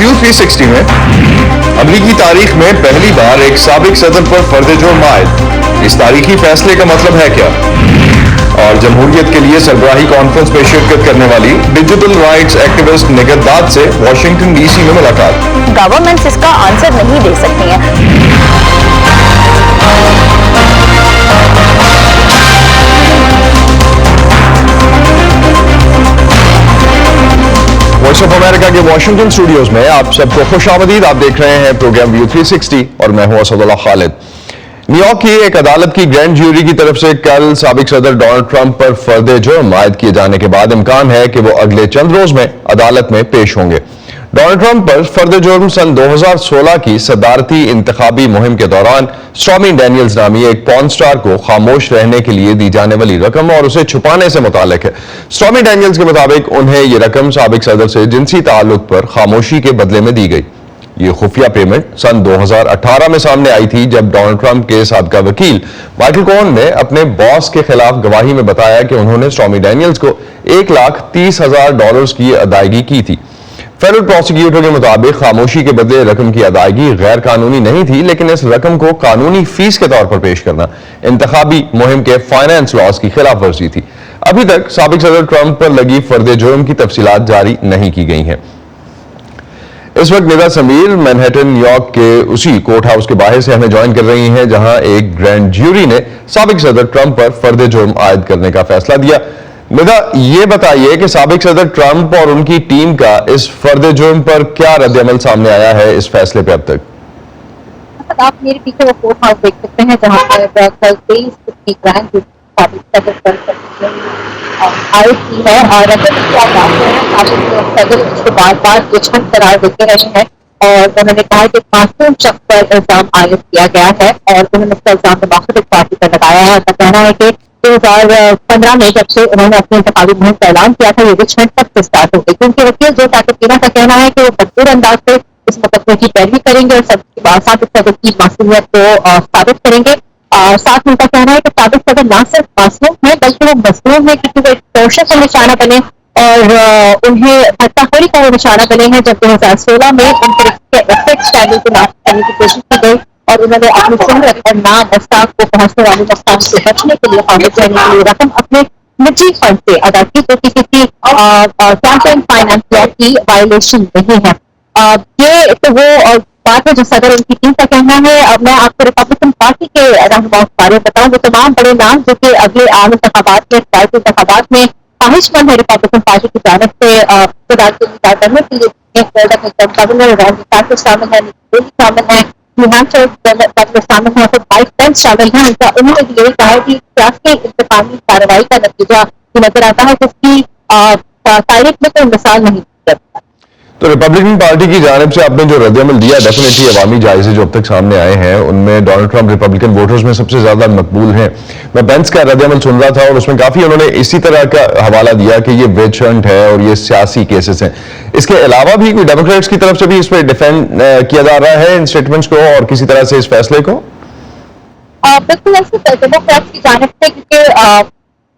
View 360 में अमरीकी तारीख में पहली बार एक साबिक सदर पर फर्द जुर्म आयद। इस तारीखी फैसले का मतलब है क्या? और जमहूरियत के लिए सरबराही कॉन्फ्रेंस में शिरकत करने वाली डिजिटल राइट्स एक्टिविस्ट निगहत दाद से वाशिंगटन डीसी में मुलाकात। गवर्नमेंट्स इसका आंसर नहीं दे सकती हैं। वॉइस ऑफ अमेरिका के वाशिंगटन स्टूडियोज में आप सबको खुशामदीद। आप देख रहे हैं प्रोग्राम व्यू 360 और मैं हूं असदुल्लाह खालिद। न्यूयॉर्क की एक अदालत की ग्रैंड ज्यूरी की तरफ से कल साबिक सदर डोनाल्ड ट्रंप पर फर्द जुर्म आयद किए जाने के बाद इम्कान है कि वो अगले चंद रोज में अदालत में पेश होंगे। डोनाल्ड ट्रंप पर फर्द जुर्म सन 2016 की सदारती इंतखाबी मुहिम के दौरान स्टॉर्मी डैनियल्स नामी एक पॉर्न स्टार को खामोश रहने के लिए दी जाने वाली रकम और उसे छुपाने से मुताल्लिक है। स्टॉर्मी डैनियल्स के मुताबिक उन्हें यह रकम साबिक सदर से जिनसी ताल्लुक पर खामोशी के बदले में दी गई। ये खुफिया पेमेंट सन 2018 में सामने आई थी जब डोनाल्ड ट्रंप के साबका वकील माइकल कोहेन ने अपने बॉस के खिलाफ गवाही में बताया कि उन्होंने स्टॉर्मी डैनियल्स को $1,30,000 की अदायगी की थी। फेडरल प्रोसिक्यूटर के मुताबिक खामोशी के बदले रकम की अदायगी गैर कानूनी नहीं थी, लेकिन इस रकम को कानूनी फीस के तौर पर पेश करना इंतखाबी मुहिम के फाइनेंस लॉज की खिलाफ वर्जी थी। अभी तक साबिक सदर ट्रंप पर लगी फर्द जुर्म की तफसीलात जारी नहीं की गई हैं। इस वक्त निदा समीर मैनहट्टन न्यूयॉर्क के उसी कोर्ट हाउस के बाहर से हमें ज्वाइन कर रही हैं जहां एक ग्रैंड ज्यूरी ने साबिक सदर ट्रंप पर फर्द जुर्म आयद करने का फैसला दिया। निदा, ये बताइए कि साबिक सदर ट्रंप और उनकी टीम का इस फर्द जुर्म पर क्या रद्द-ए-अमल सामने आया है इस फैसले पे अब तक? आप मेरे पीछे वो कोर्ट हाउस देख सकते हैं जहाँ पर कल 23 की ग्रैंड ज्यूरी साबिक सदर पर आयद की है और सदर उसको बार बार दुश्मन करार देते रहे हैं और उन्होंने कहा कि मासूम शख्स पर इल्जाम आयद किया गया है और उन्होंने इसका इल्जाम मुखालिफ पार्टी पर लगाया है। उनका कहना है कि 2015 में जब से उन्होंने अपने इंतखाबी मुहिम का ऐलान किया था, ये रिचमंड तब से स्टार्ट हो गई। क्योंकि वकील जो ताकतीना का कहना है कि वो भरपूर अंदाज से इस मुकदमे की पैरवी करेंगे और सबके साथ इस सदर की मासूमियत को साबित करेंगे। साथ में उनका कहना है कि साबिक सदर ना सिर्फ मासूम है बल्कि वो मजलूम है क्योंकि वो एक तोशे का निशाना बने और उन्हें भट्टाखोरी का वो निशाना बने हैं। जब 2016 में उन पर एसेक्स स्कैंडल को नाश करने की कोशिश की गई और उन्होंने अपनी शोहरत और नाम मुस्ताक को पहुंचने वाले नुकसान से बचने के लिए खामोश रहने के लिए रकम अपने निजी फंड से अदा की, जो कि किसी कैंपेन फाइनेंस लॉ की वायलेशन नहीं है। ये तो वो बात है जो सदर उनकी टीम का कहना है। अब मैं आपको रिपब्लिकन पार्टी के रहनुमाओं के बारे में बताऊं, वो तमाम बड़े नाम जो कि अगले आम इंतखाबात में इंतखाबात में ख्वाहिशमंद है रिपब्लिकन पार्टी की जानब से सदारत इंतजार करने के लिए गवर्नर राजस्थान शामिल है, शामिल है, न्यूहैम्पशायर गवर्नर शामिल है, तो माइक पेंस शामिल है। उन्होंने ये कहा है कि सियासी इंतकामी कार्रवाई का नतीजा नजर आता है जिसकी तारीख में कोई मिसाल नहीं करता। तो रिपब्लिकन पार्टी की जानिब से आपने जो रद्द-ए-अमल दिया, डेफिनेटली अवामी जायजे जो अब तक सामने आए हैं उनमें डोनाल्ड ट्रंप रिपब्लिकन वोटर्स में सबसे ज्यादा मकबूल हैं। मैं बेंस का रद्द-ए-अमल सुन रहा था और उसमें काफी उन्होंने इसी तरह का हवाला दिया कि ये वेज हंट है और ये सियासी केसेस हैं। इसके अलावा भी कोई डेमोक्रेट्स की तरफ से भी इस पर डिफेंड किया जा रहा है इन स्टेटमेंट्स को और किसी तरह से इस फैसले को? बिल्कुल ऐसे डेमोक्रेट्स की जानिब से क्योंकि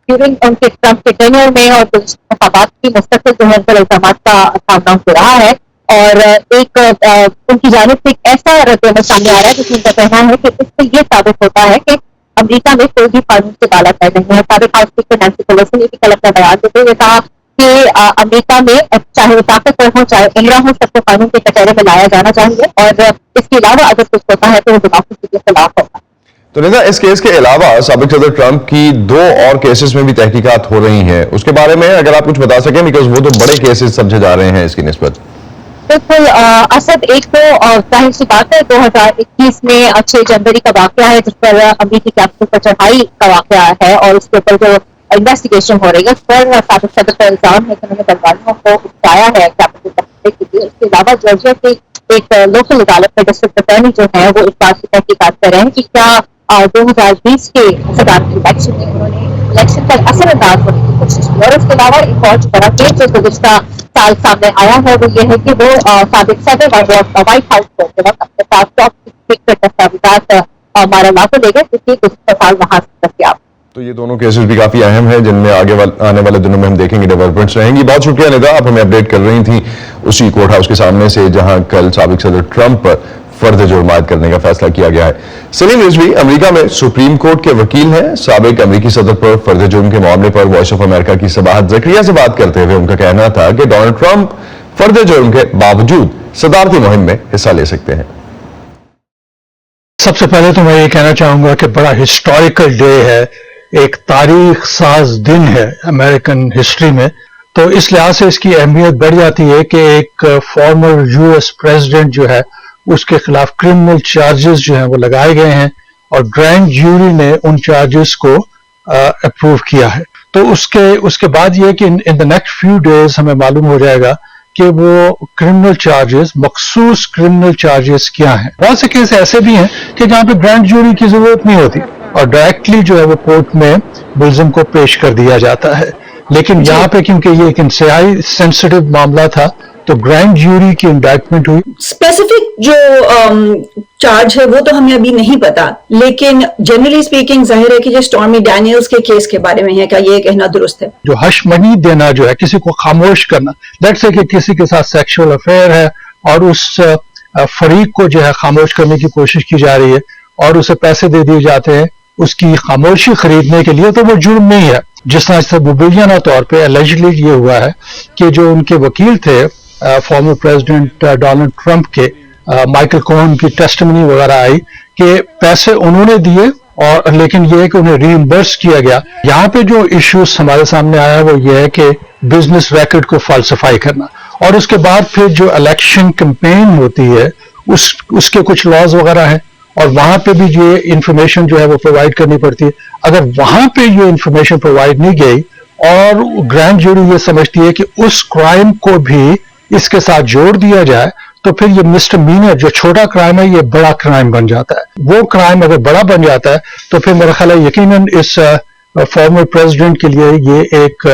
ड्यूरिंग उनके ट्रंप के टेन्योर में और इंतखाबात की मुस्तकिल जो है इल्जामात का सामना हो रहा है और एक उनकी जानिब से एक ऐसा रद्द-ए-अमल सामने आ रहा है जिसमें उनका कहना है कि इससे ये साबित होता है कि अमेरिका में कोई भी कानून से बाला तय नहीं है। साबिक हाउस स्पीकर नैंसी पेलोसी ने भी कल अपना बयान देते हुए कहा कि अमेरिका में चाहे वो ताकतवर हो चाहे उम्रा हो, सबको कानून के कटहरे में लाया जाना चाहिए और इसके अलावा अगर कुछ होता है तो वो डेमोक्रेसी के खिलाफ होगा। तो निदा, इस केस के अलावा साबिक सदर ट्रंप की 2 और केसेस में भी तहकीकात हो रही हैं, उसके बारे में अगर आप कुछ बता सकें, बिकॉज वो तो बड़े केसेस समझे जा रहे हैं इसकी निस्बत। बिल्कुल असद, एक तो जाहिर सी बात है 2021 में 6 जनवरी का वाकया है जिस पर अमेरिकी कैपिटल पर चढ़ाई का वाकया है और उसके ऊपर जो इन्वेस्टिगेशन हो रही है उस पर साबिक सदर का इल्जाम है कि उन्होंने बलवानियों को उठाया है कैपिटल पर के लिए। इसके अलावा जॉर्जिया की एक लोकल अदालत में डिस्ट्रिक्ट अटॉर्नी जो है वो इस बात की तहकीकात कर रहे हैं कि क्या 2020 के सदारती इलेक्शन में उन्होंने इलेक्शन पर असरअंदाज होने की कोशिश की। और इसके अलावा एक और बड़ा केस जो गुज़िश्ता साल सामने आया है वो ये है कि वो साबिक सदर व्हाइट हाउस को अपने साथ टॉप सीक्रेट दस्तावेजात मारा को ले गए जिसकी गुज़िश्ता साल वहां से दस्तियाब। तो ये दोनों केसेस भी काफी अहम है जिनमें आने वाले दिनों में हम देखेंगे डेवलपमेंट्स रहेंगी। बहुत शुक्रिया निदा, आप हमें अपडेट कर रही थी اسی کورٹ ہاؤس کے سامنے سے جہاں کل سابق صدر ٹرمپ پر فرد جرم عائد کرنے کا فیصلہ کیا گیا ہے. سلیم رضوی امریکہ میں سپریم کورٹ کے وکیل ہیں. سابق امریکی صدر پر فرد جرم کے معاملے پر وائس آف امریکہ کی سباحت زکریا سے بات کرتے ہوئے ان کا کہنا تھا کہ ڈونلڈ ٹرمپ فرد جرم کے باوجود صدارتی مہم میں حصہ لے سکتے ہیں. سب سے پہلے تو میں یہ کہنا چاہوں گا کہ بڑا ہسٹوریکل ڈے ہے, ایک تاریخ ساز دن ہے امریکن ہسٹری میں. تو اس لحاظ سے اس کی اہمیت بڑھ جاتی ہے کہ ایک فارمر یو ایس پریزیڈنٹ جو ہے اس کے خلاف کرمنل چارجز جو ہیں وہ لگائے گئے ہیں اور گرینڈ جیوری نے ان چارجز کو اپروو کیا ہے. تو اس کے بعد یہ کہ ان دا نیکسٹ فیو ڈیز ہمیں معلوم ہو جائے گا کہ وہ کرمنل چارجز, مخصوص کرمنل چارجز کیا ہیں. بہت سے کیس ایسے بھی ہیں کہ جہاں پہ گرینڈ جیوری کی ضرورت نہیں ہوتی اور ڈائریکٹلی جو ہے وہ کورٹ میں ملزم کو پیش کر دیا جاتا ہے. لیکن یہاں پہ کیونکہ یہ ایک انتہائی سینسٹیو معاملہ تھا تو گرینڈ جیوری کی انڈائٹمنٹ ہوئی. اسپیسیفک جو چارج ہے وہ تو ہمیں ابھی نہیں پتا, لیکن جنرلی اسپیکنگ ظاہر ہے کہ جو اسٹارمی ڈینیلز کے کیس کے بارے میں ہے, کیا یہ کہنا درست ہے؟ جو ہش منی دینا جو ہے, کسی کو خاموش کرنا, لیٹس سے کہ کسی کے ساتھ سیکشول افیئر ہے اور اس فریق کو جو ہے خاموش کرنے کی کوشش کی جا رہی ہے اور اسے پیسے دے دیے جاتے ہیں اس کی خاموشی خریدنے کے لیے, تو وہ جرم نہیں ہے. جس طرح سے مبینہ طور پہ اللیجلی یہ ہوا ہے کہ جو ان کے وکیل تھے فارمر پریزیڈنٹ ڈونلڈ ٹرمپ کے, مائیکل کوہن کی ٹیسٹمنی وغیرہ آئی کہ پیسے انہوں نے دیے اور لیکن یہ ہے کہ انہیں ری ایمبرس کیا گیا. یہاں پہ جو ایشوز ہمارے سامنے آیا وہ یہ ہے کہ بزنس ریکارڈ کو فالسیفائی کرنا اور اس کے بعد پھر جو الیکشن کمپین ہوتی ہے اس کے کچھ لاز وغیرہ ہیں اور وہاں پہ بھی یہ انفارمیشن جو ہے وہ پرووائڈ کرنی پڑتی ہے. اگر وہاں پہ یہ انفارمیشن پرووائڈ نہیں گئی اور گرینڈ جیوری یہ سمجھتی ہے کہ اس کرائم کو بھی اس کے ساتھ جوڑ دیا جائے تو پھر یہ مسٹر مینر جو چھوٹا کرائم ہے یہ بڑا کرائم بن جاتا ہے. وہ کرائم اگر بڑا بن جاتا ہے تو پھر میرا خیال ہے یقیناً اس فارمر پریزیڈنٹ کے لیے یہ ایک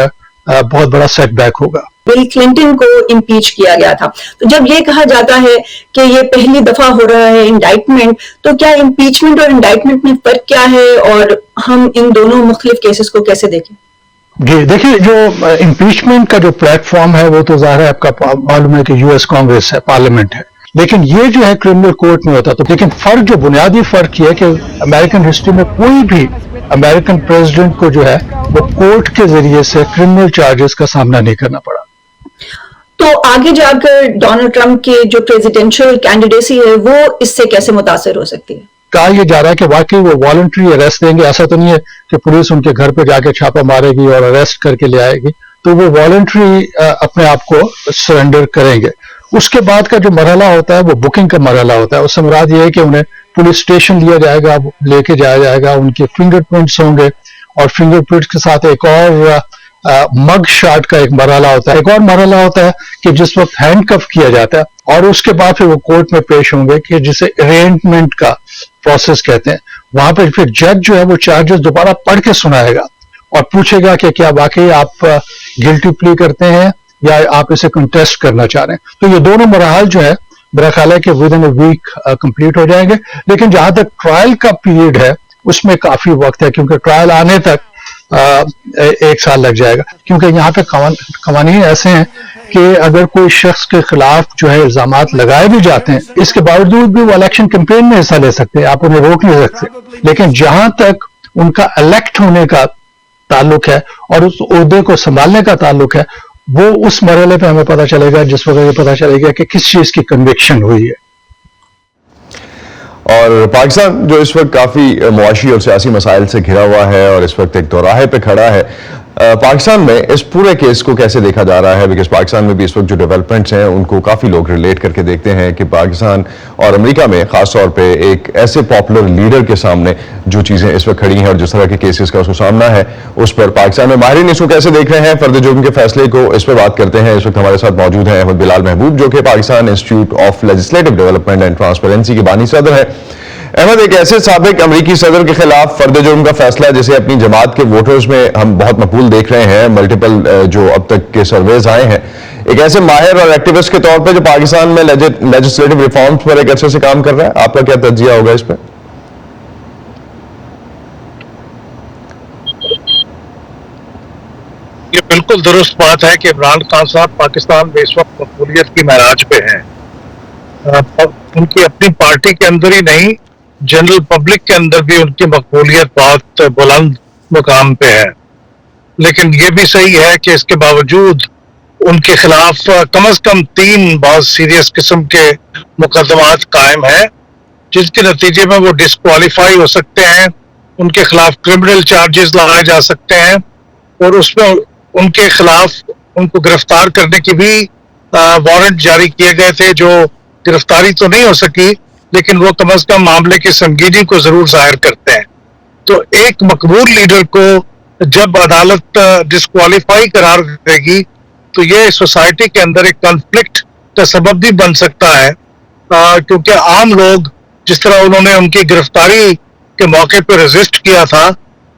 بہت بڑا سیٹ بیک ہوگا. بل کلنٹن کو امپیچ کیا گیا تھا, تو جب یہ کہا جاتا ہے کہ یہ پہلی دفعہ ہو رہا ہے انڈائٹمنٹ, تو کیا امپیچمنٹ اور انڈائٹمنٹ میں فرق کیا ہے اور ہم ان دونوں مختلف کیسز کو کیسے دیکھیں؟ جی دیکھیے, جو امپیچمنٹ کا جو پلیٹ فارم ہے وہ تو ظاہر ہے آپ کا معلوم ہے کہ یو ایس کانگریس ہے, پارلیمنٹ ہے, لیکن یہ جو ہے کرمنل کورٹ میں ہوتا. تو لیکن فرق جو بنیادی فرق یہ ہے کہ امریکن ہسٹری میں کوئی بھی امریکن پریزیڈنٹ کو جو ہے وہ کورٹ کے ذریعے سے کرمنل چارجز کا سامنا نہیں کرنا پڑا. تو آگے جا کر ڈونلڈ ٹرمپ کی جو پریزیڈینشل کینڈیڈیسی ہے وہ اس سے کیسے متاثر ہو سکتی ہے؟ کہا یہ جا رہا ہے کہ واقعی وہ والنٹری اریسٹ دیں گے. ایسا تو نہیں ہے کہ پولیس ان کے گھر پہ جا کے چھاپا مارے گی اور اریسٹ کر کے لے آئے گی, تو وہ والنٹری اپنے آپ کو سرنڈر کریں گے. اس کے بعد کا جو مرحلہ ہوتا ہے وہ بکنگ کا مرحلہ ہوتا ہے. اس سے مراد یہ ہے کہ انہیں پولیس اسٹیشن لیا جائے گا, لے کے جایا جائے گا, ان کے فنگر پرنٹس ہوں گے اور فنگر پرنٹس کے ساتھ ایک اور مگ شاٹ کا ایک مرحلہ ہوتا ہے. ایک اور مرحلہ ہوتا ہے کہ جس وقت ہینڈ کف کیا جاتا ہے اور اس کے بعد پھر وہ کورٹ میں پیش ہوں گے کہ جسے ارینجمنٹ کا پروسیس کہتے ہیں. وہاں پہ پھر جج جو ہے وہ چارجز دوبارہ پڑھ کے سنائے گا اور پوچھے گا کہ کیا واقعی آپ گلٹی پلی کرتے ہیں یا آپ اسے کنٹیسٹ کرنا چاہ رہے ہیں. تو یہ دونوں مراحل جو ہے میرا خیال ہے کہ within a week complete ہو جائیں گے. لیکن جہاں تک ٹرائل کا پیریڈ ہے اس میں کافی وقت ہے, کیونکہ ٹرائل آنے تک 1 سال لگ جائے گا. کیونکہ یہاں پہ قوانین ایسے ہیں کہ اگر کوئی شخص کے خلاف جو ہے الزامات لگائے بھی جاتے ہیں اس کے باوجود بھی وہ الیکشن کیمپین میں حصہ لے سکتے ہیں, آپ انہیں روک نہیں سکتے. لیکن جہاں تک ان کا الیکٹ ہونے کا تعلق ہے اور اس عہدے کو سنبھالنے کا تعلق ہے وہ اس مرحلے پہ ہمیں پتہ چلے گا جس وقت یہ پتہ چلے گا کہ کس چیز کی کنوکشن ہوئی ہے. اور پاکستان جو اس وقت کافی معاشی اور سیاسی مسائل سے گھرا ہوا ہے اور اس وقت ایک دوراہے پہ کھڑا ہے, پاکستان میں اس پورے کیس کو کیسے دیکھا جا رہا ہے؟ بیکاز پاکستان میں بھی اس وقت جو ڈیولپمنٹس ہیں ان کو کافی لوگ ریلیٹ کر کے دیکھتے ہیں کہ پاکستان اور امریکہ میں خاص طور پہ ایک ایسے پاپولر لیڈر کے سامنے جو چیزیں اس وقت کھڑی ہیں اور جس طرح کے کیسز کا اس کو سامنا ہے اس پر پاکستان میں ماہرین اس کو کیسے دیکھ رہے ہیں فرد جرم کے فیصلے کو, اس پہ بات کرتے ہیں. اس وقت ہمارے ساتھ موجود ہیں احمد بلال محبوب جو کہ Pakistan institute of legislative development and transparency کے بانی صدر ہیں. احمد, ایک ایسے سابق امریکی صدر کے خلاف فرد جرم کا فیصلہ جسے اپنی جماعت کے ووٹرز میں ہم بہت مقبول دیکھ رہے ہیں, ملٹیپل جو اب تک کے سرویز آئے ہیں, ایک ایسے ماہر اور ایکٹیوسٹ کے طور پہ جو پاکستان میں لیجسلیٹو ریفارمز پر ایک عرصے سے کام کر رہا ہے, آپ کا کیا تجزیہ ہوگا اس پہ؟ یہ بالکل درست بات ہے کہ عمران خان صاحب پاکستان میں اس وقت مقبولیت کی معراج پہ ہیں. ان کی اپنی پارٹی کے اندر ہی نہیں، جنرل پبلک کے اندر بھی ان کی مقبولیت بہت بلند مقام پہ ہے. لیکن یہ بھی صحیح ہے کہ اس کے باوجود ان کے خلاف کم از کم 3 بہت سیریس قسم کے مقدمات قائم ہیں، جس کے نتیجے میں وہ ڈسکوالیفائی ہو سکتے ہیں. ان کے خلاف کرمنل چارجز لگائے جا سکتے ہیں، اور اس میں ان کے خلاف ان کو گرفتار کرنے کی بھی وارنٹ جاری کیے گئے تھے، جو گرفتاری تو نہیں ہو سکی لیکن وہ کم از کم معاملے کی سنگینی کو ضرور ظاہر کرتے ہیں. تو ایک مقبول لیڈر کو جب عدالت ڈسکوالیفائی قرار دے گی تو یہ سوسائٹی کے اندر ایک کنفلکٹ کا سبب بھی بن سکتا ہے، کیونکہ عام لوگ جس طرح انہوں نے ان کی گرفتاری کے موقع پہ ریزسٹ کیا تھا،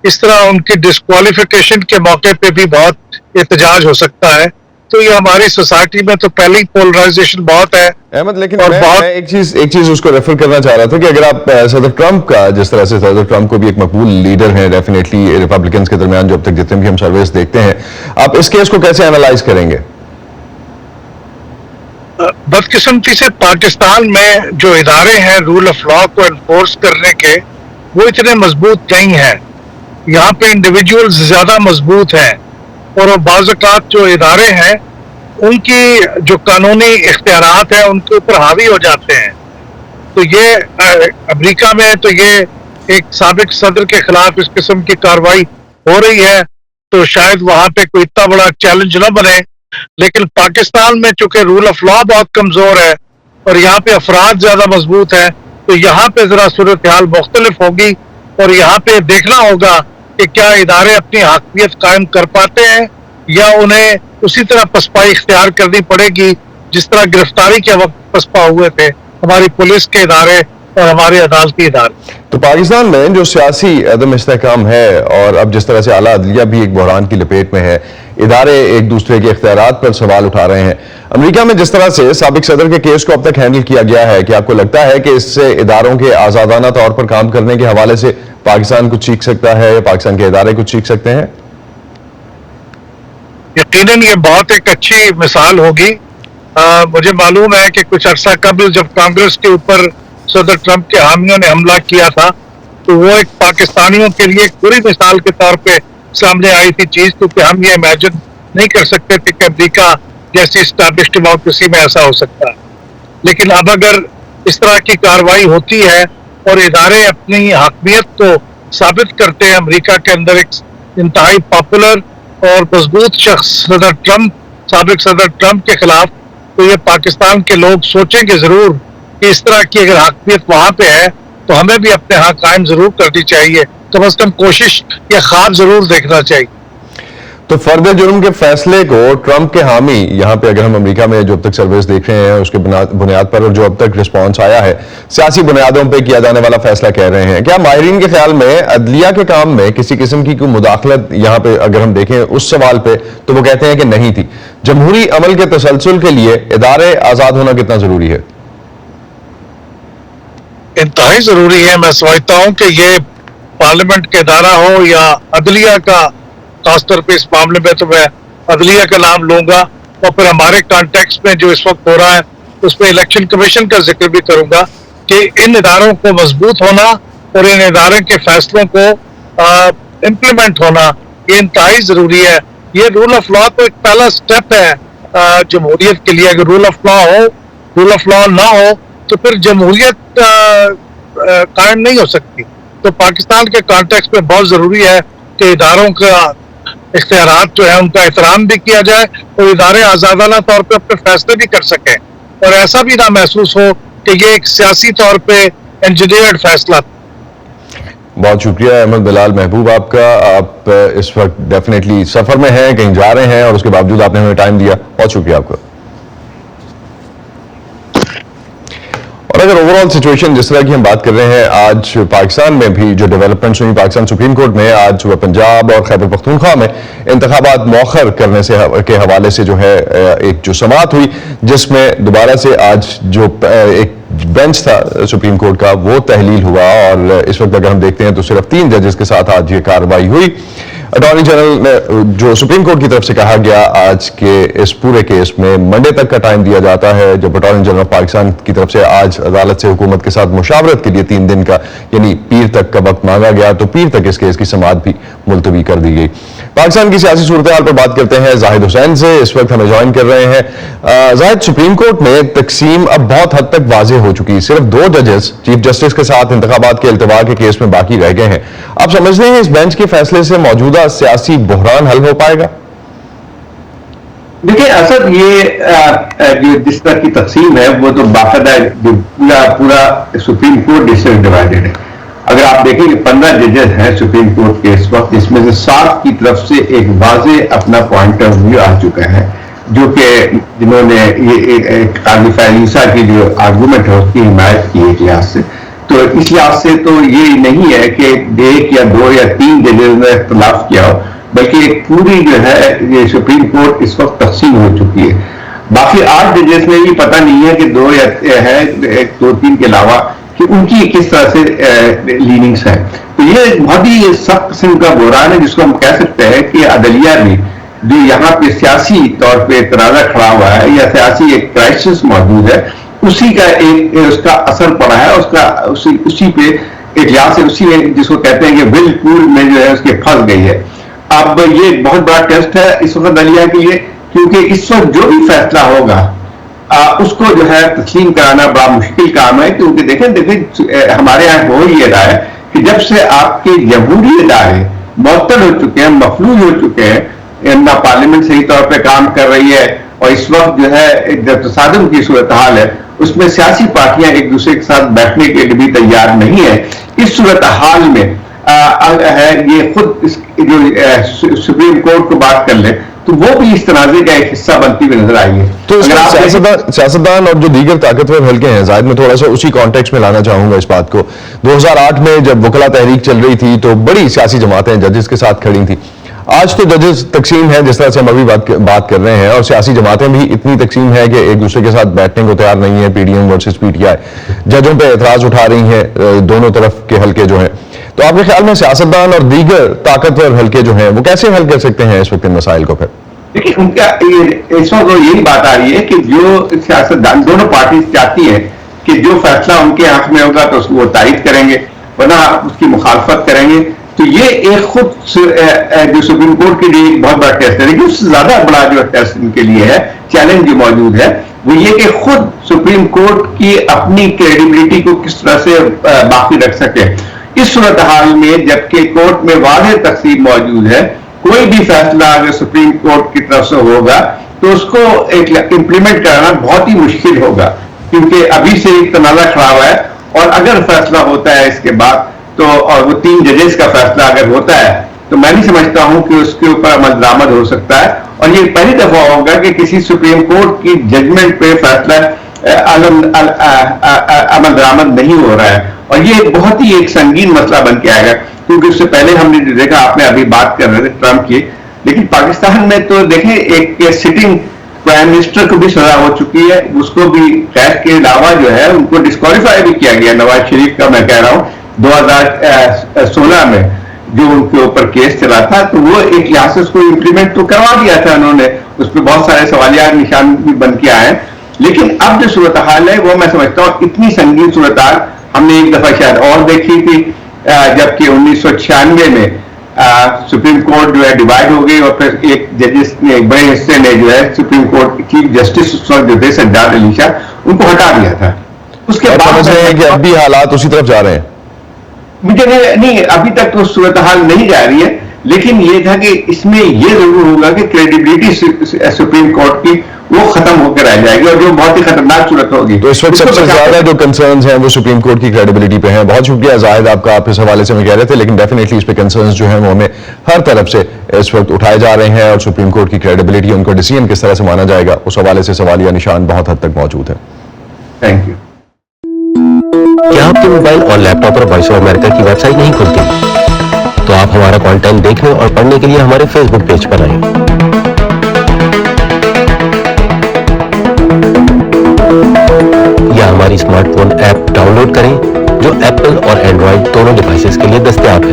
اس طرح ان کی ڈسکوالیفیکیشن کے موقع پہ بھی بہت احتجاج ہو سکتا ہے. تو یہ ہماری سوسائٹی میں تو پہلے ہی پولرائزیشن بہت ہے. احمد، لیکن میں ایک چیز اس کو ریفر کرنا چاہ رہا تھا کہ اگر آپ صدر ٹرمپ کا، جس طرح سے صدر ٹرمپ کو بھی ایک مقبول لیڈر ہیں ڈیفینیٹلی ریپبلکنز کے درمیان، جو اب تک جتنے بھی ہم سرویز دیکھتے ہیں، آپ اس کیس کو کیسے انالائز کریں گے؟ بدقسمتی سے پاکستان میں جو ادارے ہیں رول آف لا کو انفورس کرنے کے، وہ اتنے مضبوط نہیں ہیں. یہاں پہ انڈیویجولز زیادہ مضبوط ہیں، اور بعض اوقات جو ادارے ہیں ان کی جو قانونی اختیارات ہیں ان کے اوپر حاوی ہو جاتے ہیں. تو یہ امریکہ میں تو یہ ایک سابق صدر کے خلاف اس قسم کی کارروائی ہو رہی ہے، تو شاید وہاں پہ کوئی اتنا بڑا چیلنج نہ بنے. لیکن پاکستان میں چونکہ رول آف لا بہت کمزور ہے اور یہاں پہ افراد زیادہ مضبوط ہیں، تو یہاں پہ ذرا صورتحال مختلف ہوگی، اور یہاں پہ دیکھنا ہوگا کہ کیا ادارے اپنی حاکمیت قائم کر پاتے ہیں یا انہیں اسی طرح پسپائی اختیار کرنی پڑے گی جس طرح گرفتاری کے وقت پسپا ہوئے تھے ہماری پولیس کے ادارے اور ہمارے عدالتی ادارے. تو پاکستان میں جو سیاسی عدم استحکام ہے، اور اب جس طرح سے اعلیٰ عدلیہ بھی ایک بحران کی لپیٹ میں ہے، ادارے ایک دوسرے کے اختیارات پر سوال اٹھا رہے ہیں، امریکہ میں جس طرح سے سابق صدر کے کیس کو اب تک ہینڈل کیا گیا ہے، کیا آپ کو لگتا ہے کہ اس سے اداروں کے آزادانہ طور پر کام کرنے کے حوالے سے پاکستان کچھ سیکھ سکتا ہے یا پاکستان کے ادارے کچھ سیکھ سکتے ہیں؟ یقیناً یہ بہت ایک اچھی مثال ہوگی. مجھے معلوم ہے کہ کچھ عرصہ قبل جب کانگریس کے اوپر صدر ٹرمپ کے حامیوں نے حملہ کیا تھا، تو وہ ایک پاکستانیوں کے لیے ایک بری مثال کے طور پہ سامنے آئی تھی چیز، کیونکہ ہم یہ امیجن نہیں کر سکتے تھے کہ امریکہ جیسی اسٹیبلش ڈیموکریسی میں ایسا ہو سکتا ہے. لیکن اب اگر اس طرح کی کارروائی ہوتی ہے اور ادارے اپنی حاکمیت کو ثابت کرتے ہیں، امریکہ کے اندر ایک انتہائی پاپولر اور مضبوط شخص سابق صدر ٹرمپ کے خلاف، تو یہ پاکستان کے لوگ سوچیں گے ضرور کہ اس طرح کی اگر حاکمیت وہاں پہ ہے تو ہمیں بھی اپنے ہاں قائم ضرور کرنی چاہیے، کم از کم کوشش یا خواب ضرور دیکھنا چاہیے. تو فرد جرم کے فیصلے کو ٹرمپ کے حامی، یہاں پہ اگر ہم امریکہ میں جو اب تک سروس دیکھ رہے ہیں اس کے بنیاد پر، اور جو اب تک رسپانس آیا ہے، سیاسی بنیادوں پہ کیا جانے والا فیصلہ کہہ رہے ہیں، کیا ماہرین کے خیال میں عدلیہ کے کام میں کسی قسم کی کوئی مداخلت یہاں پہ اگر ہم دیکھیں اس سوال پہ تو وہ کہتے ہیں کہ نہیں تھی؟ جمہوری عمل کے تسلسل کے لیے ادارے آزاد ہونا کتنا ضروری ہے؟ انتہائی ضروری ہے. میں سمجھتا ہوں کہ یہ پارلیمنٹ کا ادارہ ہو یا عدلیہ کا، خاص طور پہ اس معاملے میں تو میں عدلیہ کا نام لوں گا، اور پھر ہمارے کانٹیکس میں جو اس وقت ہو رہا ہے اس میں الیکشن کمیشن کا ذکر بھی کروں گا کہ ان اداروں کو مضبوط ہونا اور ان اداروں کے فیصلوں کو امپلیمنٹ ہونا یہ انتہائی ضروری ہے. یہ رول آف لا تو ایک پہلا سٹیپ ہے جمہوریت کے لیے. اگر رول آف لا نہ ہو تو پھر جمہوریت قائم نہیں ہو سکتی. تو پاکستان کے کانٹیکس میں بہت ضروری ہے کہ اداروں کا اختیارات جو ہے ان کا احترام بھی کیا جائے اور ادارے آزادانہ طور پہ اپنے فیصلے بھی کر سکیں، اور ایسا بھی نہ محسوس ہو کہ یہ ایک سیاسی طور پہ انجینئرڈ فیصلہ. بہت شکریہ احمد بلال محبوب آپ کا. آپ اس وقت ڈیفینیٹلی سفر میں ہیں، کہیں جا رہے ہیں، اور اس کے باوجود آپ نے ہمیں ٹائم دیا، بہت شکریہ آپ کا. اور اگر اوور آل سچویشن جس طرح کی ہم بات کر رہے ہیں، آج پاکستان میں بھی جو ڈیولپمنٹس ہوئی، پاکستان سپریم کورٹ میں آج صبح پنجاب اور خیبر پختونخوا میں انتخابات مؤخر کرنے کے حوالے سے جو ہے ایک جو سماعت ہوئی، جس میں دوبارہ سے آج جو ایک बेंच था सुप्रीम कोर्ट का वो तहलील हुआ, और इस वक्त अगर हम देखते हैं तो सिर्फ 3 जजेस के साथ आज ये कार्रवाई हुई। अटॉर्नी जनरल ने जो सुप्रीम कोर्ट की तरफ से कहा गया आज के इस पूरे केस में मंडे तक का टाइम दिया जाता है। जब अटॉर्नी जनरल पाकिस्तान की तरफ से आज अदालत से हुकूमत के साथ मुशावरत के लिए 3 दिन का यानी पीर तक का वक्त मांगा गया, तो पीर तक इस केस की समाअत भी मुलतवी कर दी गई। पाकिस्तान की सियासी सूरत हाल पर बात करते हैं जाहिद हुसैन से, इस वक्त हमें ज्वाइन कर रहे हैं। जाहिद, सुप्रीम कोर्ट में तकसीम अब बहुत हद तक वाज़ेह हो चुकी है, सिर्फ 2 जजेस चीफ जस्टिस के साथ इंतखाबात के इल्तवा के केस में बाकी रह गए हैं। आप समझते हैं इस बेंच के फैसले से मौजूदा सियासी बहरान हल हो पाएगा? देखिए असद, ये जो जिस तरह की तकसीम है वो तो बाकायदा जो पूरा सुप्रीम कोर्ट डिस्ट्रिक्ट डिवाइडेड है। अगर आप देखें कि 15 जजेस हैं सुप्रीम कोर्ट के इस वक्त, इसमें से 7 की तरफ से एक वाज़ेह अपना पॉइंट ऑफ व्यू आ चुका है, जो कि जिन्होंने ये काजी फैज़ की जो आर्गूमेंट है उसकी हिमायत की एक लिहाज से। तो इस लिहाज से तो ये नहीं है कि 1 या 2 या 3 जजेस ने इख्तलाफ किया हो, बल्कि एक पूरी जो है ये सुप्रीम कोर्ट इस वक्त तकसीम हो चुकी है। बाकी 8 जजेस में भी पता नहीं है कि 2 या है 2-3 के अलावा कि उनकी किस तरह से लीनिंग्स है। तो ये बहुत ही सख्त किस्म का बहरान है जिसको हम कह सकते हैं कि अदलिया में जो यहाँ पे सियासी तौर पे तनाज़ा खड़ा हुआ है या सियासी एक क्राइसिस मौजूद है, उसी का एक उसका असर पड़ा है, उसका उसी पे एक लिहाज से उसी में जिसको कहते हैं कि विल पूल में जो है उसके फंस गई है। अब ये बहुत बड़ा टेस्ट है इस वक्त अदलिया के लिए, क्योंकि इस वक्त जो भी फैसला होगा उसको जो है तस्लीम कराना बड़ा मुश्किल काम है। क्योंकि देखें हमारे यहाँ हो ही रहा है कि जब से आपके जमहूरी इदारे मुअत्तल हो चुके हैं, मफलूज हो चुके हैं, ना पार्लियामेंट सही तौर पे काम कर रही है, और इस वक्त जो है एक तसादुम की सूरत हाल है, उसमें सियासी पार्टियां एक दूसरे के साथ बैठने के लिए भी तैयार नहीं है। इस सूरत हाल में है ये खुद जो सुप्रीम कोर्ट को बात कर ले तो वो भी इस तनाज़े का एक हिस्सा बनती हुई नजर आई है। तो सियासतदान और जो दीगर ताकतवर हल्के हैं, जाहिद में थोड़ा सा उसी कॉन्टेक्स्ट में लाना चाहूंगा इस बात को। 2008 में जब वकला तहरीक चल रही थी तो बड़ी सियासी जमातें जजेस के साथ खड़ी थी। आज तो जजेस तकसीम है जिस तरह से हम अभी बात कर रहे हैं, और सियासी जमातें भी इतनी तकसीम है कि एक दूसरे के साथ बैठने को तैयार नहीं है। पीडीएम वर्सेस पीटीआई जजों पे एतराज उठा रही हैं दोनों तरफ के हल्के जो हैं। तो आपके ख्याल में सियासतदान और दीगर ताकतवर हल्के जो हैं वो कैसे हल कर सकते हैं इस वक्त इन मसाइल को? फिर देखिए उनका इस वक्त यही बात आ रही है कि जो सियासतदान दोनों पार्टी चाहती है कि जो फैसला उनके हक में होगा तो उसको वो तारीफ करेंगे, वरना उसकी मुखालफत करेंगे। तो ये एक खुद जो सुप्रीम कोर्ट के लिए एक बहुत बड़ा टेस्ट है, लेकिन उससे ज्यादा बड़ा जो टेस्ट इनके लिए है, चैलेंज जो मौजूद है, वो ये कि खुद सुप्रीम कोर्ट की अपनी क्रेडिबिलिटी को किस तरह से बाकी रख सके इस सूरत हाल में, जबकि कोर्ट में वाज़ेह तकसीम मौजूद है। कोई भी फैसला अगर सुप्रीम कोर्ट की तरफ से होगा तो उसको एक इम्प्लीमेंट कराना बहुत ही मुश्किल होगा, क्योंकि अभी से एक तनाज़ा खड़ा हुआ है। और अगर फैसला होता है इसके बाद तो, और वो 3 जजेस का फैसला अगर होता है, तो मैं नहीं समझता हूं कि उसके ऊपर अमल दरामद हो सकता है। और ये पहली दफा होगा कि किसी सुप्रीम कोर्ट की जजमेंट पे फैसला अमल दरामद नहीं हो रहा है, और ये बहुत ही एक संगीन मसला बन के आएगा। क्योंकि उससे पहले हमने देखा, आपने अभी बात कर रहे थे ट्रंप की, लेकिन पाकिस्तान में तो देखें एक सिटिंग प्राइम मिनिस्टर को भी सजा हो चुकी है, उसको भी कैद के अलावा जो है उनको डिस्क्वालीफाई भी किया गया। नवाज शरीफ का मैं कह रहा हूँ 2016 में जो उनके ऊपर केस चला था, तो वो एक लिहाज से उसको इम्प्लीमेंट तो करवा दिया था उन्होंने, उस पर बहुत सारे सवालिया निशान भी बन के आए हैं। लेकिन अब जो सूरत हाल है वो मैं समझता हूँ इतनी संगीन सूरत हाल हमने एक दफा शायद और देखी थी, जबकि 1996 में सुप्रीम कोर्ट जो है डिवाइड हो गई, और फिर एक जजेस ने एक बड़े हिस्से ने जो है सुप्रीम कोर्ट चीफ जस्टिस जो थे सज्जाद अली शाह, उनको हटा दिया था। उसके बाद समझ रहे हैं कि अब भी हालात उसी तरफ जा रहे हैं? मुझे नहीं, अभी तक तो सूरत हाल नहीं जा रही है, लेकिन ये था कि इसमें ये जरूर होगा कि क्रेडिबिलिटी सुप्रीम कोर्ट की वो खत्म होकर रह जाएगी, और जो बहुत ही खतरनाक सूरत होगी। तो इस वक्त सबसे ज्यादा जो कंसर्न्स हैं वो सुप्रीम कोर्ट की क्रेडिबिलिटी पे हैं। बहुत शुक्रिया जाहिद आपका, आप इस हवाले से हमें कह रहे थे, लेकिन डेफिनेटली इस पे कंसर्न्स जो हैं वो हमें हर तरफ से इस वक्त उठाए जा रहे हैं, और सुप्रीम कोर्ट की क्रेडिबिलिटी, उनका डिसीजन किस तरह से माना जाएगा, उस हवाले से सवालिया निशान बहुत हद तक मौजूद है। Thank you. क्या आपके मोबाइल और लैपटॉप पर वॉइस ऑफ अमेरिका की वेबसाइट नहीं खुलती? तो आप हमारा कंटेंट देखने और पढ़ने के लिए हमारे फेसबुक पेज पर आएं। या हमारे हमारी स्मार्टफोन ऐप डाउनलोड करें जो एप्पल और एंड्रॉइड दोनों डिवाइसेस के लिए दस्तयाब है।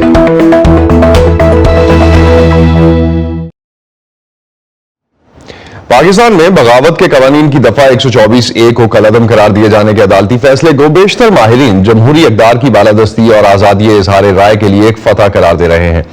पाकिस्तान में बगावत के कवानीन की दफा 124A को कलअदम करार दिए जाने के अदालती फैसले को बेशतर माहिरीन जमहूरी इक़दार की बालादस्ती और आज़ादी इजहार राय के लिए एक फतह करार दे रहे हैं।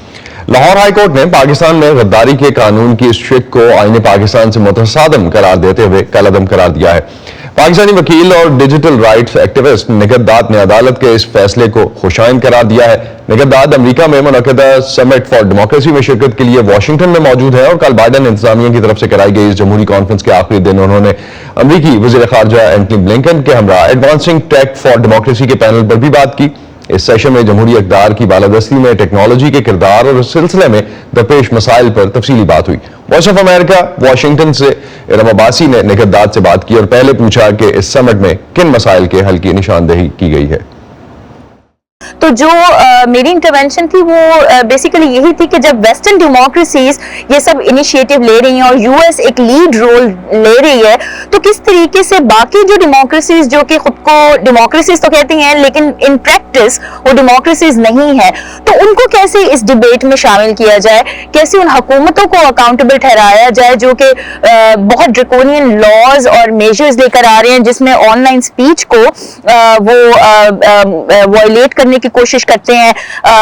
लाहौर हाई कोर्ट ने पाकिस्तान में गद्दारी के कानून की इस ट्रिक को आईन पाकिस्तान से मुतसादम करार देते हुए कलअदम करार दिया है। पाकिस्तानी वकील और डिजिटल राइट्स एक्टिविस्ट निगहत दाद ने अदालत के इस फैसले को खुशाइन करार दिया है। निगहत दाद अमरीका में मुनक़दा समिट फॉर डेमोक्रेसी में शिरकत के लिए वाशिंगटन में मौजूद है और कल बाइडन इंतजामिया की तरफ से कराई गई इस जमहूरी कॉन्फ्रेंस के आखिरी दिन उन्होंने अमरीकी वज़ीर ख़ारजा एंटनी ब्लिंकन के हमरा एडवांसिंग टेक फॉर डेमोक्रेसी के पैनल पर भी बात की। इस सेशन में जमहूरी इक़दार की बालादस्ती में टेक्नोलॉजी के किरदार और इस सिलसिले में दरपेश मसाइल पर तफसीली बात हुई। वॉइस ऑफ अमेरिका वाशिंगटन से इरम अब्बासी ने निगहत दाद से बात की और पहले पूछा कि इस समिट में किन मसाइल के हल की निशानदेही की गई है। तो जो मेरी इंटरवेंशन थी वो बेसिकली यही थी कि जब वेस्टर्न डेमोक्रेसीज ये सब इनिशिएटिव ले रही हैं और यूएस एक लीड रोल ले रही है, तो किस तरीके से बाकी जो डेमोक्रेसीज जो कि खुद को डेमोक्रेसीज तो कहती हैं लेकिन इन प्रैक्टिस वो डेमोक्रेसीज नहीं है, तो उनको कैसे इस डिबेट में शामिल किया जाए, कैसे उन हुकूमतों को अकाउंटेबल ठहराया जाए जो कि बहुत ड्रैकोनियन लॉज और मेजर्स लेकर आ रहे हैं जिसमें ऑनलाइन स्पीच को वो वायलेट करने की कोशिश करते हैं,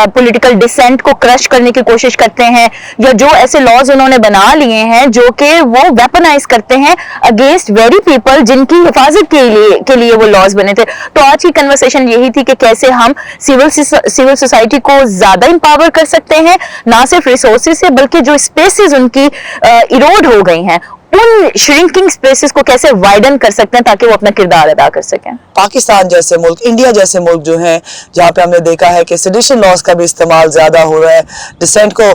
पॉलिटिकल डिसेंट को क्रश करने की कोशिश करते हैं, या जो ऐसे लॉज उन्होंने बना लिए हैं जो कि वो वेपनाइज करते हैं अगेंस्ट वेरी पीपल जिनकी हिफाजत के लिए वो लॉज बने थे। तो आज की कन्वर्सेशन यही थी कि कैसे हम सिविल सोसाइटी को ज्यादा इंपावर कर सकते हैं, ना सिर्फ रिसोर्सेज से बल्कि जो स्पेसेस उनकी इरोड हो गई हैं उन श्रिंकिंग स्पेसेस को कैसे वाइडन कर सकते हैं ताकि वो अपना किरदार अदा कर सकें। पाकिस्तान जैसे मुल्क, इंडिया जैसे मुल्क जो हैं जहाँ पे हमने देखा है कि सेडिशन लॉज का भी इस्तेमाल ज्यादा हो रहा है, डिसेंट को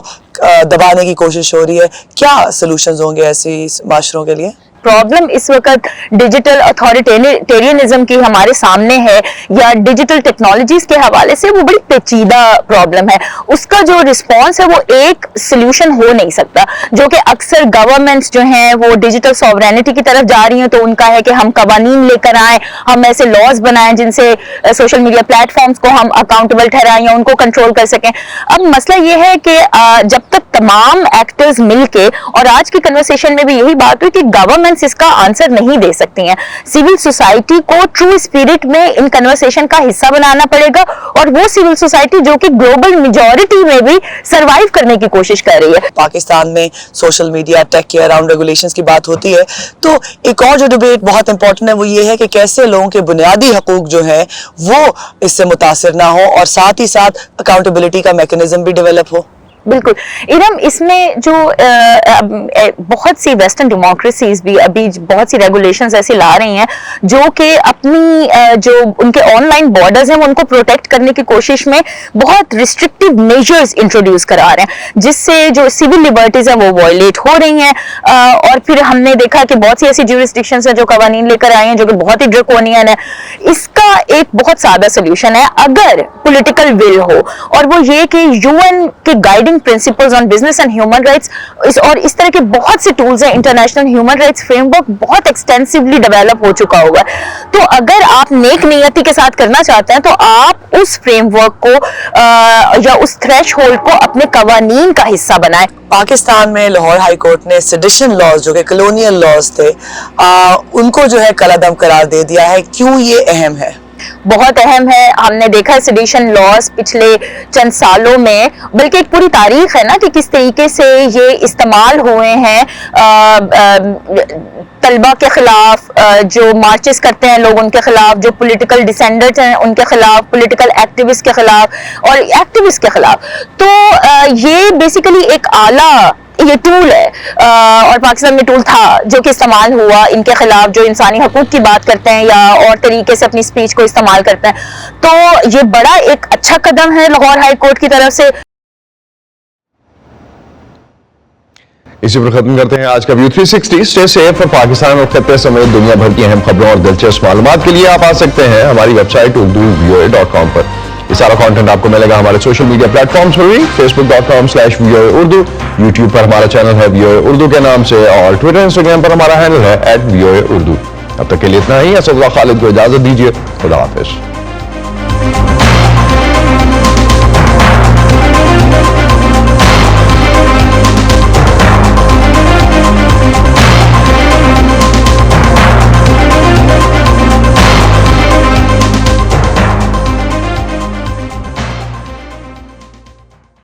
दबाने की कोशिश हो रही है, क्या सोल्यूशंस होंगे ऐसी माशरों के लिए? प्रॉब्लम इस वक्त डिजिटल अथॉरिटेरियनिज्म की हमारे सामने है या डिजिटल टेक्नोलॉजीज के हवाले से वो बड़ी पेचीदा प्रॉब्लम है। उसका जो रिस्पॉन्स है वो एक सोल्यूशन हो नहीं सकता, जो कि अक्सर गवर्नमेंट्स जो हैं वो डिजिटल सॉवरेनिटी की तरफ जा रही हैं तो उनका है कि हम कवानीन लेकर आएं, हम ऐसे लॉज बनाएं जिनसे सोशल मीडिया प्लेटफॉर्म्स को हम अकाउंटेबल ठहराएं या उनको कंट्रोल कर सकें। अब मसला ये है कि जब तक तमाम एक्टर्स मिलके, और आज की कन्वर्सेशन में भी यही बात हुई कि गवर्नमेंट इसका आंसर नहीं दे सकती हैं, सिविल सोसाइटी को ट्रू स्पिरिट में इन कन्वर्सेशन का हिस्सा बनाना पड़ेगा और वो सिविल सोसाइटी जो कि ग्लोबल मेजॉरिटी में भी सरवाइव करने की कोशिश कर रही है। पाकिस्तान में सोशल मीडिया टेक के अराउंड रेगुलेशंस की बात होती है, तो एक और जो डिबेट बहुत इंपॉर्टेंट है वो ये है कि कैसे लोगों के बुनियादी हकूक जो है वो इससे मुतासिर ना हो और साथ ही साथ अकाउंटेबिलिटी का मैकेनिज्म भी डेवलप हो। बिल्कुल इरम, इसमें जो बहुत सी वेस्टर्न डेमोक्रेसीज भी अभी बहुत सी रेगुलेशंस ऐसी ला रही हैं जो कि अपनी जो उनके ऑनलाइन बॉर्डर्स हैं वो उनको प्रोटेक्ट करने की कोशिश में बहुत रिस्ट्रिक्टिव मेजर्स इंट्रोड्यूस करा रहे हैं जिससे जो सिविल लिबर्टीज हैं वो वायलेट हो रही हैं। और फिर हमने देखा कि बहुत सी ऐसी ज्यूरिसडिक्शंस हैं जो कवानीन लेकर आए हैं जो कि बहुत ही ड्रैकोनियन है। इसका एक बहुत सादा सोल्यूशन है अगर पॉलिटिकल विल हो, और वो ये कि यूएन के guiding principles on business and human rights और इस तरह के बहुत से टूल्स हैं, इंटरनेशनल ह्यूमन राइट्स फ्रेमवर्क बहुत एक्सटेंसिवली डेवलप हो चुका होगा। तो अगर आप नेक नियति के साथ करना चाहते हैं तो आप उस फ्रेमवर्क को या उस थ्रेशहोल्ड को अपने कवानीन का हिस्सा बनाएं। पाकिस्तान में लाहौर हाई कोर्ट ने सेडिशन लॉज जो कि कॉलोनियल लॉज थे उनको जो है कलादम करार दे दिया है। क्यों ये अहम है? बहुत अहम है। हमने देखा है सेडिशन लॉज पिछले चंद सालों में, बल्कि एक पूरी तारीख है ना कि किस तरीके से ये इस्तेमाल हुए हैं तलबा के खिलाफ, जो मार्चेस करते हैं लोग उनके खिलाफ, जो पॉलिटिकल डिसेंडर्स हैं उनके खिलाफ, पॉलिटिकल एक्टिविस्ट के खिलाफ और एक्टिविस्ट के खिलाफ। तो ये बेसिकली एक आला ये टूल है और पाकिस्तान में टूल था जो कि इस्तेमाल हुआ इनके खिलाफ, जो इंसानी हकूक की बात करते हैं या और तरीके से अपनी स्पीच को इस्तेमाल करते हैं। तो ये बड़ा एक अच्छा कदम है लाहौर हाई कोर्ट की तरफ से। इसी पर खत्म करते हैं आज का व्यू 360। स्टे सेफ और पाकिस्तान और खत्ते समेत दुनिया भर की अहम खबरों और दिलचस्प मालूमात के लिए आप आ सकते हैं हमारी वेबसाइट urdu.voa.com पर। ये सारा कंटेंट आपको मिलेगा हमारे सोशल मीडिया प्लेटफॉर्म्स पर भी, facebook.com/VOA Urdu, YouTube पर हमारा चैनल है VOA Urdu के नाम से, और ट्विटर इंस्टाग्राम पर हमारा हैंडल है @VOA Urdu। اب تک کے لیے اتنا ہی. اسد اللہ خالد کو اجازت دیجیے. خدا حافظ.